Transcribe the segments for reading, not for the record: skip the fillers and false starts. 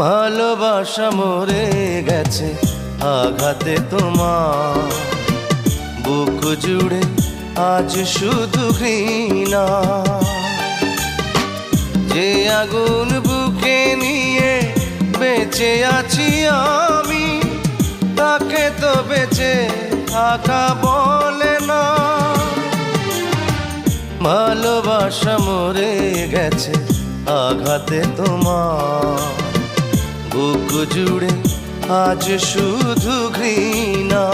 ভালোবাসা মরে গেছে আঘাতে তোমার, বুক জুড়ে আজ শুধু ঘৃণা। যে আগুন বুকে নিয়ে বেঁচে আছি আমি, তাকে তো বেঁচে থাকা বলে না। ভালোবাসা মরে গেছে আঘাতে তোমার, বুক জুড়ে আজ শুধু ঘৃণা।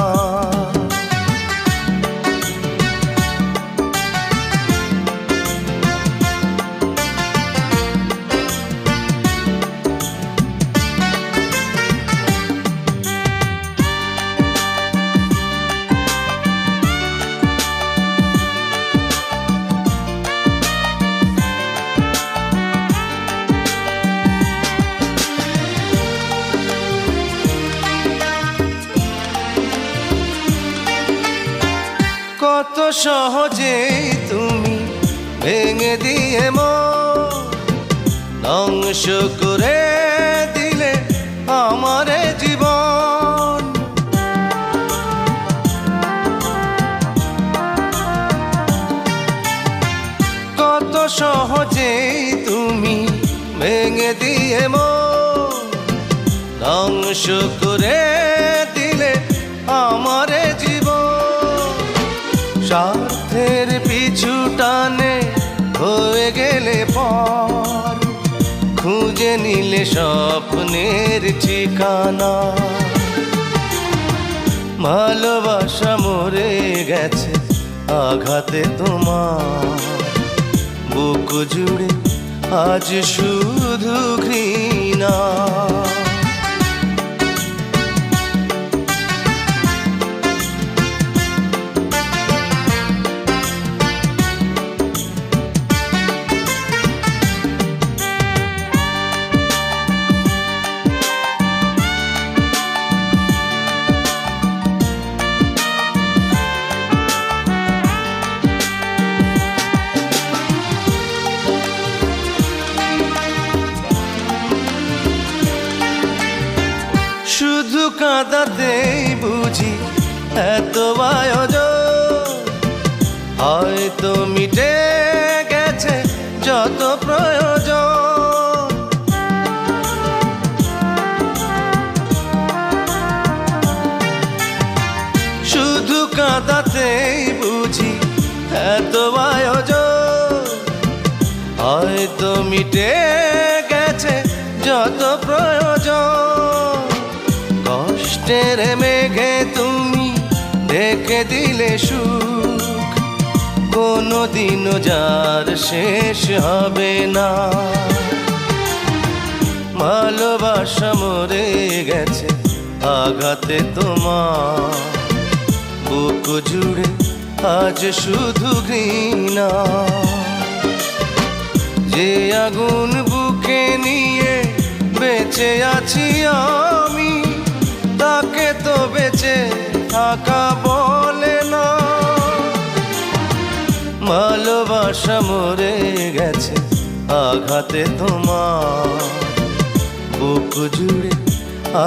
কত সহজে তুমি ভেঙে দিয়ে মন ধ্বংস করে দিলে আমার জীবন। কত সহজে তুমি ভেঙে দিয়ে মন ধ্বংস করে দিলে আমার জীবন। স্বার্থের পিছু টানে হয়ে গেলে পর, খুঁজে নিলে স্বপ্নের ঠিকানা। ভালোবাসা মরে গেছে আঘাতে তোমার, বুক জুড়ে আজ শুধু ঘৃণা। শুধু কাঁদাতেই বুঝি এত আয়োজন, হয়তো মিটে গেছে যত প্রয়োজন। শুধু কাঁদাতেই বুঝি এত আয়োজন, হয়তো মিটে গেছে যত প্রয়োজন। কষ্টের মেঘে তুমি ঢেকে দিলে সুখ, কোনোদিনও যার শেষ হবে না। ভালোবাসা মরে গেছে আঘাতে তোমার, বুক জুড়ে আজ শুধু ঘৃণা। যে আগুন বুকে নিয়ে বেঁচে আছি আমি, তাকে তো বেঁচে থাকা বলে না। ভালোবাসা মরে গেছে আঘাতে তোমার, বুক জুড়ে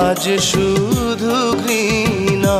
আজ শুধু ঘৃণা।